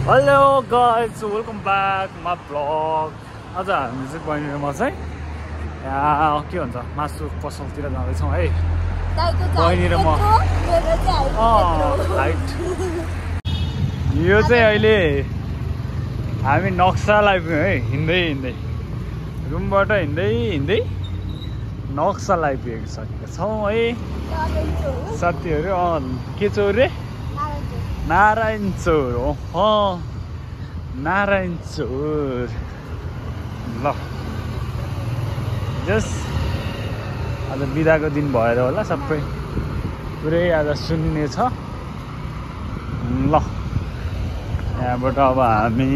Hello guys, welcome back my blog. आज हामी चाहिँ बहिनी र म चाहिँ यहाँ के भन्छ मासु पसलतिर जाँदैछौँ है। बहिनी र म हाइट यो चाहिँ अहिले हामी नक्साल आइपुग्यौँ है। हिँड्दै हिँड्दै रुमबाट हिँड्दै नक्साल आइपुगेका छौँ है साथीहरू। के चौर रे? नारायण चौर हो। नारायण चौर ल। जस्ट आज बिदाको दिन भएर होला सबै पुरै आज सुन्ने छ ल। यहाँबाट अब हामी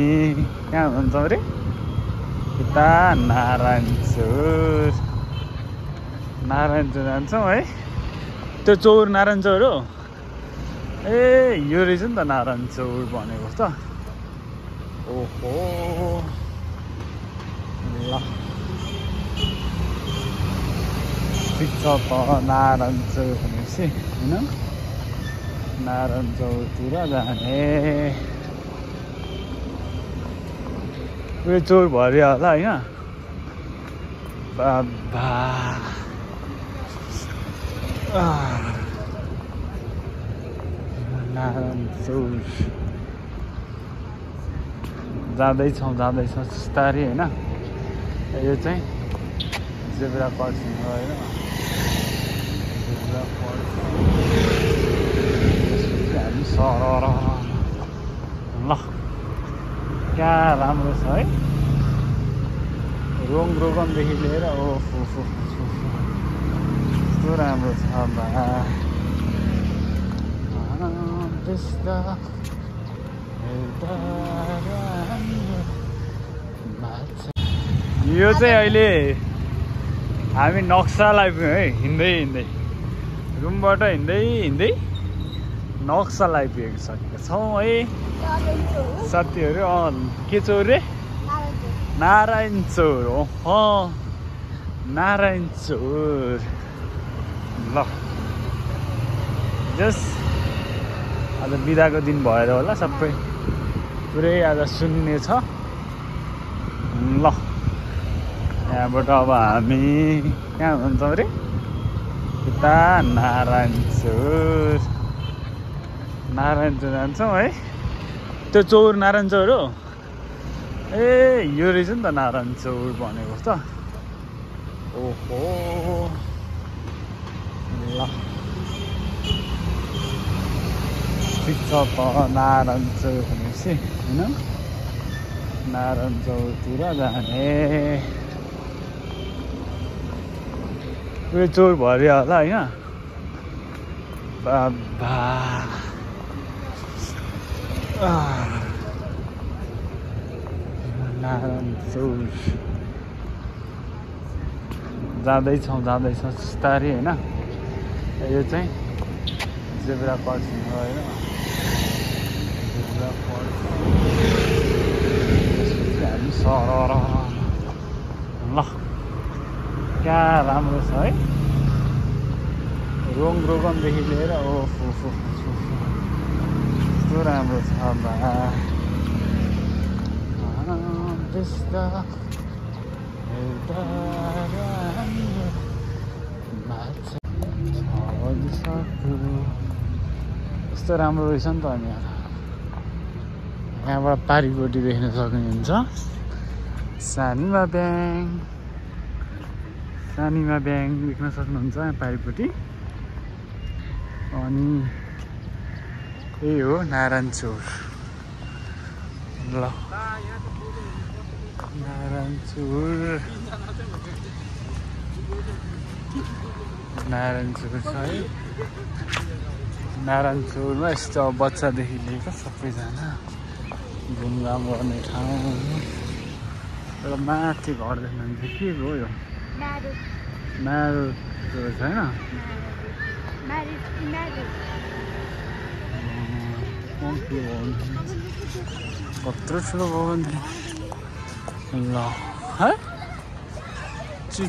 कहाँ भन्छौँ रे? यता नारायण चौर जान्छौँ है। त्यो चौर नारायण चौर हो। ए यो रहेछ नि त नारायण चौर भनेको त। ओहो ल ठिक छ त नारायण चौर भनेपछि होइन। नारायण चौरतिर जाने उयो चौर भर्यो होला होइन। बाबा नारायण चौर जाँदैछौँ बिस्तारै होइन। यो चाहिँ जेब्रा क्रसिङ हो होइन। जेब्रा क्रसिङ हामी सरर ल। क्या राम्रो छ है। रोगनदेखि लिएर ओहो कस्तो राम्रो छ बा। यो चाहिँ अहिले हामी नक्साल आइपुग्यौँ है। हिँड्दै रुमबाट हिँड्दै नक्साल आइपुगेका छौँ है साथीहरू। के चौर रे? नारायण चौर हो। नारायण चौर ल। जस्ट आज बिदाको दिन भएर होला सबै पुरै आज सुन्ने छ ल। यहाँबाट अब हामी कहाँ भन्छौँ रे? यता नारायण चौर जान्छौँ है। त्यो चौर नारायण चौर हो। ए यो रहेछ नि त नारायण चौर भनेको त। ओहो ल ठिक छ त नारायण चौर भनेपछि होइन। नारायण चौरतिर जाने उयो चौर भर्यो होला होइन। बाबा नारायण चौर जाँदैछौँ बिस्तारै होइन। यो चाहिँ जेब्रा क्रसिङ हो होइन। जेब्रा क्रसिङ हामी सरर ल। क्या राम्रो छ है। रोगनदेखि लिएर ओहो कस्तो राम्रो छ बा। कस्तो राम्रो रहेछ नि त। अनि यहाँबाट पारिपट्टि देख्न सक्नुहुन्छ सानीमा ब्याङ देख्न सक्नुहुन्छ यहाँ पारिपट्टि। अनि यही हो नारायण चौर ल। नारायण चौर छ है। नारायण चौरमा यस्तो बच्चादेखि लिएर सबैजना घुमघाम गर्ने ठाउँ। एउटा माथि घर देख्नुहुन्छ के हो यो? म्यारोड छैन। कत्रो ठुलो भवन ल है। ची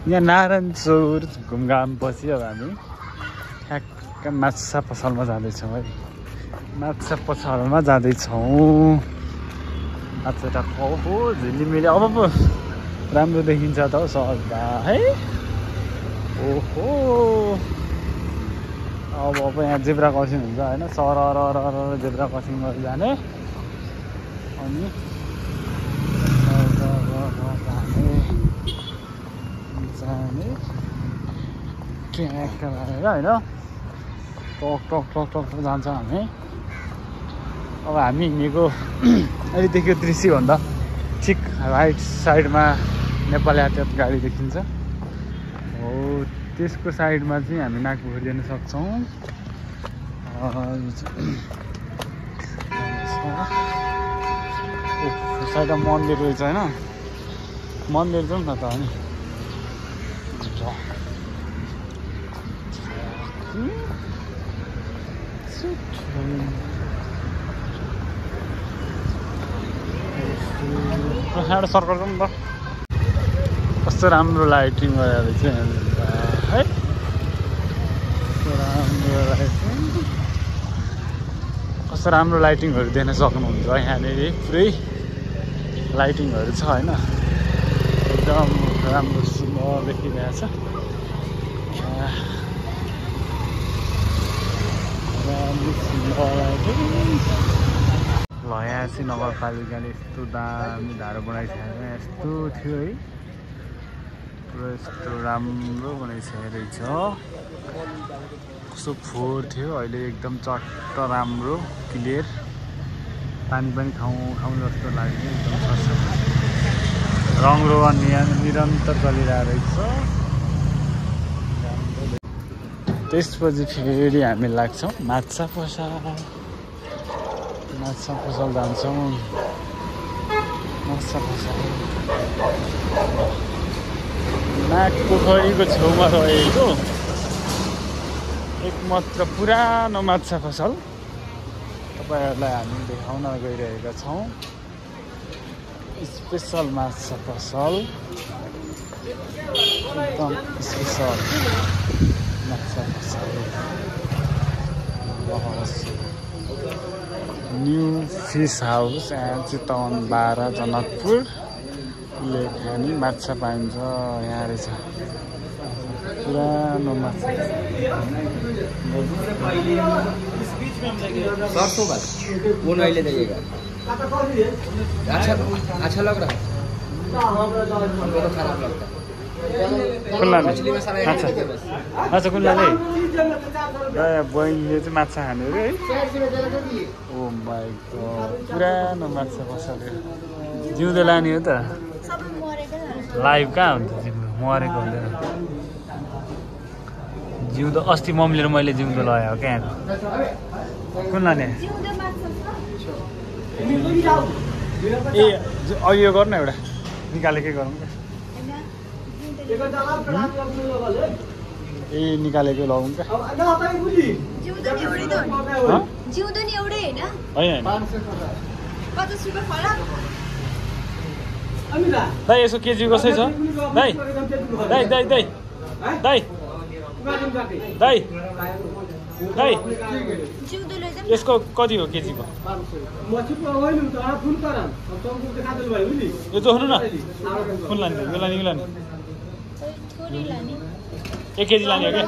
यहाँ नारायण चौर घुमघाम पछि अब हामी ठ्याक्क माछा पसलमा जाँदैछौँ है। माछा पसलमा जाँदैछौँ। माछा टक्क हो झिलिमिली अब पो राम्रो देखिन्छ त हौ सदा है। ओहो अब यहाँ जेब्रा क्रसिङ हुन्छ होइन। सरर जेब्रा क्रसिङ गरेर जाने अनि जाने ट्र्याक लगाएर होइन। टक टक टक टक जान्छ हामी। अब हामी हिँडेको अहिले देख्यो दृश्य भन्दा ठिक राइट साइडमा नेपाल यातायात गाडी देखिन्छ हो। त्यसको साइडमा चाहिँ हामी नागपोखरी जान सक्छौँ। साइडमा मन्दिर रहेछ होइन। मन्दिर जाउँ न त अनि यहाँबाट सर्कल जाउँ त। कस्तो राम्रो लाइटिङ गरेर चाहिँ है। कस्तो राम्रो लाइटिङहरू देख्न सक्नुहुन्छ यहाँनिर। पुरै लाइटिङहरू छ होइन। एकदम राम्रो सुन्दर देखिरहेछ। लयासी नगरपालिकाले यस्तो दामी धारो बनाइसकेको यस्तो थियो है। पुरा यस्तो राम्रो बनाइसकेको रहेछ। कस्तो फोहोर थियो अहिले एकदम चट्ट राम्रो क्लियर। पानी पनि खाउँ जस्तो लाग्यो। एकदम सस्तो रङरोगन निरन्तर चलिरहेको रहेछ। त्यसपछि फेरि हामी लाग्छौँ माछा पसल। माछा पसल जान्छौँ। माछा पसल नागपोखरीको छेउमा रहेको एकमात्र पुरानो माछा पसल तपाईँहरूलाई हामी देखाउन गइरहेका छौँ। स्पेसल माछा पसल एकदम स्पेसल माछा पसल। New fish house and Chitwan 12 Janakpur लेखानी माछा पाइन्छ यहाँ रहेछ। पुरानो माछा सरसों का वो नहीं ले जाइएगा। अच्छा लग रहा है हमको तो खराब लगता है। मछली मसाला अच्छा कुल्लाले बहिनीले चाहिँ माछा खाने अरे है। ओ माई गॉड पुरानो माछा पसल जिउँदो लाने हो त। लाइभ कहाँ हुन्छ जिउँदो मरेको हुँदैन। जिउँदो अस्ति मम्मीले मैले जिउँदो लगाएको क्या यहाँ। कुन लाने ए अघि यो गर्नु एउटा निकालेकै गरौँ क्या। ए निकालेकै लगाउँ क्या। दाइ यसो केजी कसै छ दाइ दाइ दाइ दाइ दाइ दाइ दाइ यसको कति हो केजीको यो जोख्नु न। कुन लाने यो लाने यो लाने 1 केजी लाने हो क्या।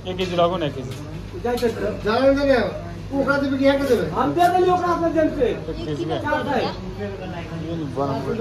1 केजी लगाऊ न 1 केजी। बनाउनु